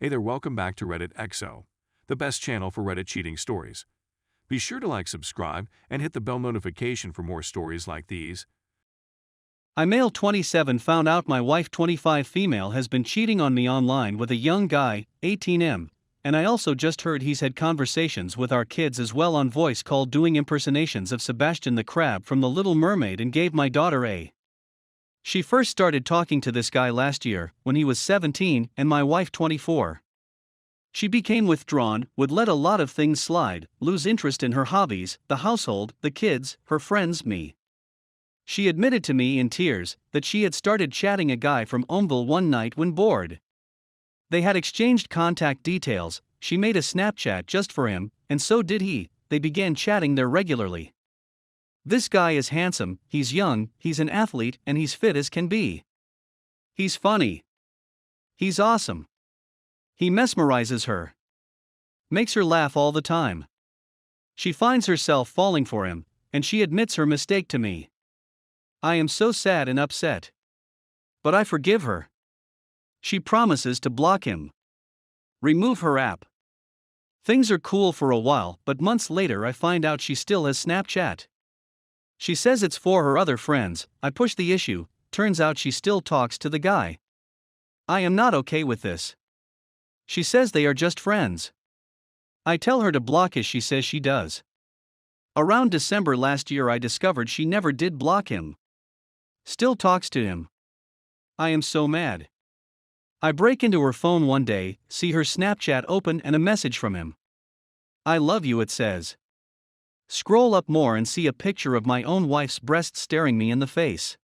Hey there, welcome back to Reddit XO, the best channel for Reddit cheating stories. Be sure to like, subscribe, and hit the bell notification for more stories like these. I male 27 found out my wife 25 female has been cheating on me online with a young guy, 18M, and I also just heard he's had conversations with our kids as well on voice call doing impersonations of Sebastian the Crab from The Little Mermaid and gave my daughter a. She first started talking to this guy last year, when he was 17 and my wife 24. She became withdrawn, would let a lot of things slide, lose interest in her hobbies, the household, the kids, her friends, me. She admitted to me in tears that she had started chatting a guy from Omville one night when bored. They had exchanged contact details, she made a Snapchat just for him, and so did he. They began chatting there regularly. This guy is handsome, he's young, he's an athlete, and he's fit as can be. He's funny. He's awesome. He mesmerizes her. Makes her laugh all the time. She finds herself falling for him, and she admits her mistake to me. I am so sad and upset. But I forgive her. She promises to block him. Remove her app. Things are cool for a while, but months later I find out she still has Snapchat. She says it's for her other friends. I push the issue, turns out she still talks to the guy. I am not okay with this. She says they are just friends. I tell her to block as she says she does. Around December last year I discovered she never did block him. Still talks to him. I am so mad. I break into her phone one day, see her Snapchat open and a message from him. I love you, it says. Scroll up more and see a picture of my own wife's breast staring me in the face.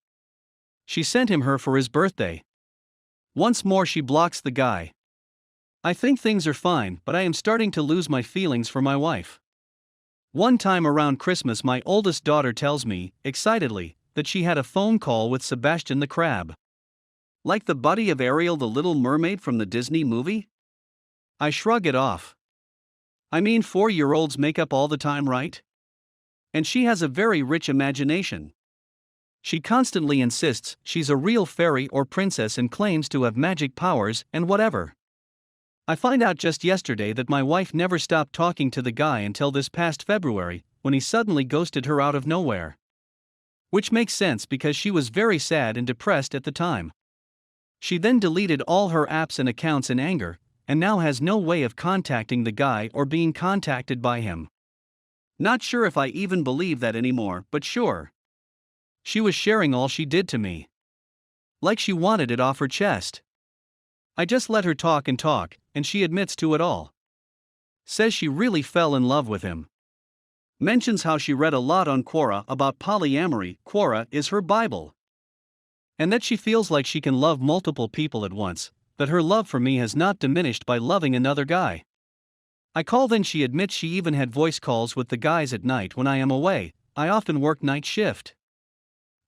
She sent him her for his birthday. Once more she blocks the guy. I think things are fine, but I am starting to lose my feelings for my wife. One time around Christmas my oldest daughter tells me, excitedly, that she had a phone call with Sebastian the Crab. Like the buddy of Ariel the Little Mermaid from the Disney movie? I shrug it off. I mean, 4-year-olds make up all the time, right? And she has a very rich imagination. She constantly insists she's a real fairy or princess and claims to have magic powers and whatever. I find out just yesterday that my wife never stopped talking to the guy until this past February, when he suddenly ghosted her out of nowhere. Which makes sense because she was very sad and depressed at the time. She then deleted all her apps and accounts in anger, and now has no way of contacting the guy or being contacted by him. Not sure if I even believe that anymore, but sure. She was sharing all she did to me. Like she wanted it off her chest. I just let her talk, and she admits to it all. Says she really fell in love with him. Mentions how she read a lot on Quora about polyamory. Quora is her Bible. And that she feels like she can love multiple people at once, that her love for me has not diminished by loving another guy. I call, then she admits she even had voice calls with the guys at night when I am away. I often work night shift.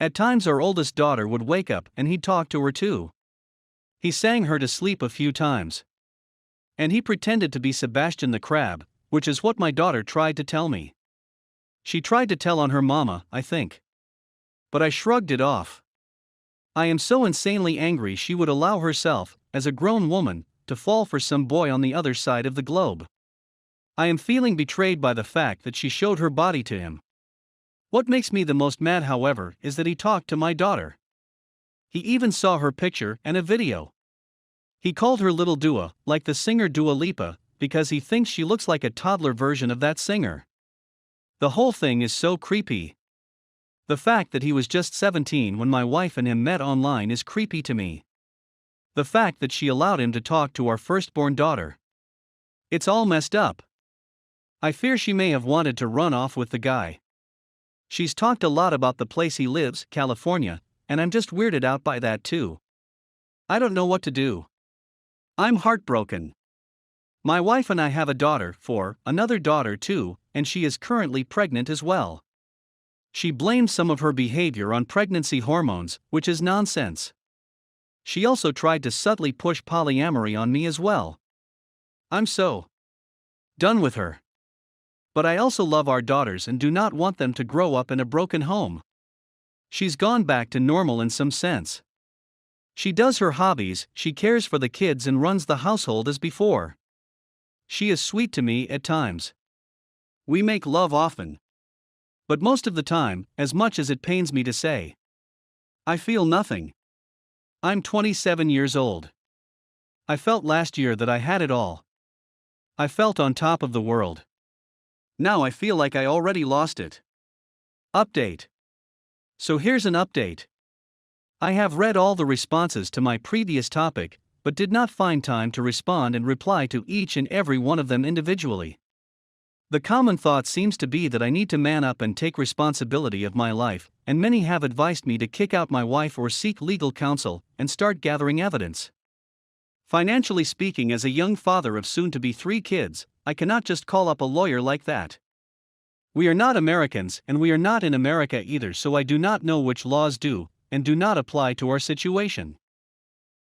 At times our oldest daughter would wake up and he'd talk to her too. He sang her to sleep a few times. And he pretended to be Sebastian the Crab, which is what my daughter tried to tell me. She tried to tell on her mama, I think. But I shrugged it off. I am so insanely angry she would allow herself, as a grown woman, to fall for some boy on the other side of the globe. I am feeling betrayed by the fact that she showed her body to him. What makes me the most mad, however, is that he talked to my daughter. He even saw her picture and a video. He called her Little Dua, like the singer Dua Lipa, because he thinks she looks like a toddler version of that singer. The whole thing is so creepy. The fact that he was just 17 when my wife and him met online is creepy to me. The fact that she allowed him to talk to our firstborn daughter. It's all messed up. I fear she may have wanted to run off with the guy. She's talked a lot about the place he lives, California, and I'm just weirded out by that too. I don't know what to do. I'm heartbroken. My wife and I have a daughter, another daughter too, and she is currently pregnant as well. She blames some of her behavior on pregnancy hormones, which is nonsense. She also tried to subtly push polyamory on me as well. I'm so done with her. But I also love our daughters and do not want them to grow up in a broken home. She's gone back to normal in some sense. She does her hobbies, she cares for the kids and runs the household as before. She is sweet to me at times. We make love often. But most of the time, as much as it pains me to say, I feel nothing. I'm 27 years old. I felt last year that I had it all. I felt on top of the world. Now I feel like I already lost it. Update. So here's an update. I have read all the responses to my previous topic, but did not find time to respond and reply to each and every one of them individually. The common thought seems to be that I need to man up and take responsibility of my life, and many have advised me to kick out my wife or seek legal counsel and start gathering evidence. Financially speaking, as a young father of soon-to-be 3 kids, I cannot just call up a lawyer like that. We are not Americans, and we are not in America either, so I do not know which laws do and do not apply to our situation.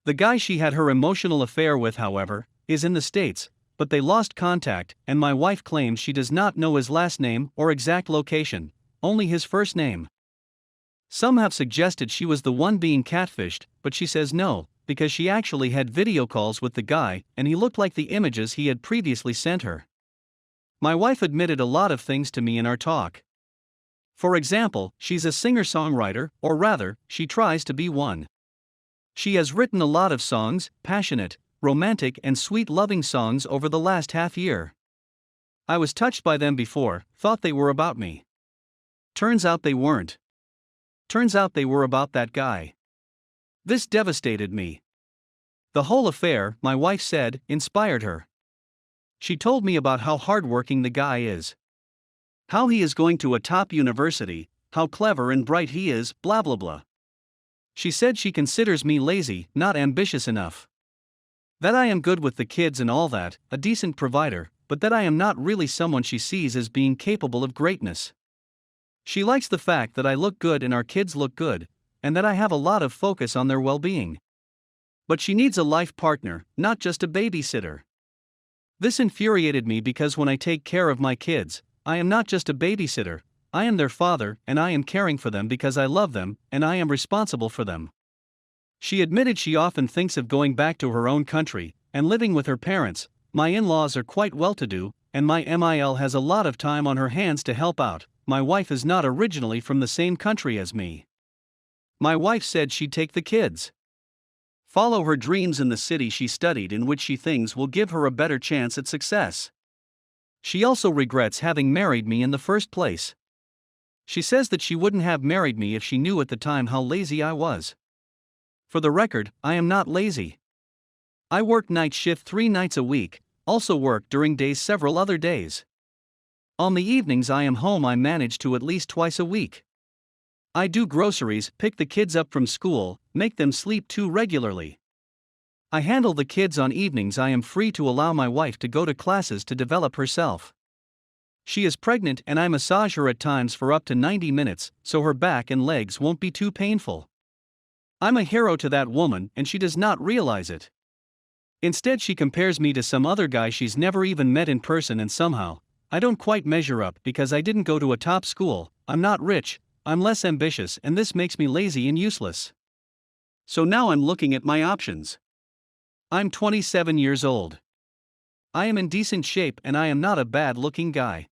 The guy she had her emotional affair with, however, is in the States, but they lost contact, and my wife claims she does not know his last name or exact location, only his first name. Some have suggested she was the one being catfished, but she says no, because she actually had video calls with the guy and he looked like the images he had previously sent her. My wife admitted a lot of things to me in our talk. For example, she's a singer-songwriter, or rather, she tries to be one. She has written a lot of songs, passionate, romantic and sweet loving songs over the last half year. I was touched by them before, thought they were about me. Turns out they weren't. Turns out they were about that guy. This devastated me. The whole affair, my wife said, inspired her. She told me about how hardworking the guy is. How he is going to a top university, how clever and bright he is, blah blah blah. She said she considers me lazy, not ambitious enough. That I am good with the kids and all that, a decent provider, but that I am not really someone she sees as being capable of greatness. She likes the fact that I look good and our kids look good, and that I have a lot of focus on their well-being. But she needs a life partner, not just a babysitter. This infuriated me because when I take care of my kids, I am not just a babysitter, I am their father and I am caring for them because I love them and I am responsible for them. She admitted she often thinks of going back to her own country and living with her parents. My in-laws are quite well-to-do, and my MIL has a lot of time on her hands to help out. My wife is not originally from the same country as me. My wife said she'd take the kids. Follow her dreams in the city she studied in, which she thinks will give her a better chance at success. She also regrets having married me in the first place. She says that she wouldn't have married me if she knew at the time how lazy I was. For the record, I am not lazy. I work night shift 3 nights a week, also work during days several other days. On the evenings I am home. I manage to at least twice a week. I do groceries, pick the kids up from school, make them sleep too regularly. I handle the kids on evenings. I am free to allow my wife to go to classes to develop herself. She is pregnant and I massage her at times for up to 90 minutes, so her back and legs won't be too painful. I'm a hero to that woman and she does not realize it. Instead, she compares me to some other guy she's never even met in person, and somehow, I don't quite measure up because I didn't go to a top school, I'm not rich, I'm less ambitious, and this makes me lazy and useless. So now I'm looking at my options. I'm 27 years old. I am in decent shape and I am not a bad-looking guy.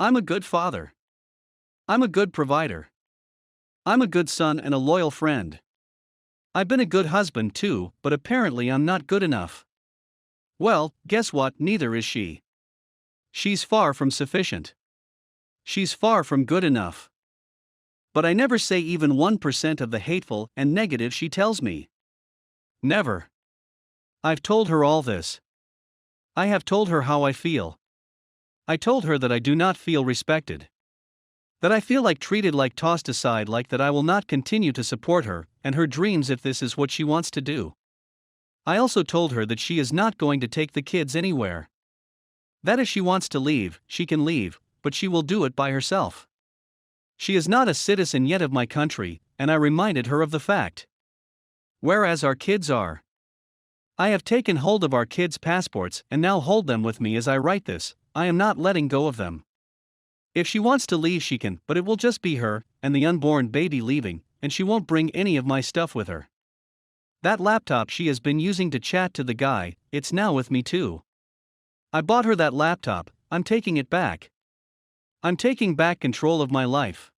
I'm a good father. I'm a good provider. I'm a good son and a loyal friend. I've been a good husband too, but apparently I'm not good enough. Well, guess what? Neither is she. She's far from sufficient. She's far from good enough. But I never say even 1% of the hateful and negative she tells me. Never. I've told her all this. I have told her how I feel. I told her that I do not feel respected. That I feel like treated, like tossed aside, like that I will not continue to support her and her dreams if this is what she wants to do. I also told her that she is not going to take the kids anywhere. That if she wants to leave, she can leave, but she will do it by herself. She is not a citizen yet of my country, and I reminded her of the fact. Whereas our kids are. I have taken hold of our kids' passports and now hold them with me as I write this. I am not letting go of them. If she wants to leave, she can, but it will just be her and the unborn baby leaving, and she won't bring any of my stuff with her. That laptop she has been using to chat to the guy, it's now with me too. I bought her that laptop, I'm taking it back. I'm taking back control of my life.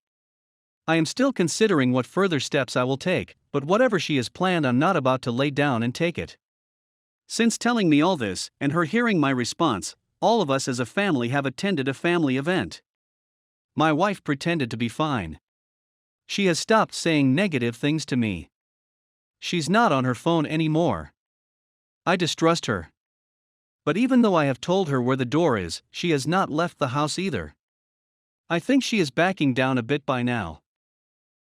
I am still considering what further steps I will take, but whatever she has planned, I'm not about to lay down and take it. Since telling me all this, and her hearing my response, all of us as a family have attended a family event. My wife pretended to be fine. She has stopped saying negative things to me. She's not on her phone anymore. I distrust her. But even though I have told her where the door is, she has not left the house either. I think she is backing down a bit by now.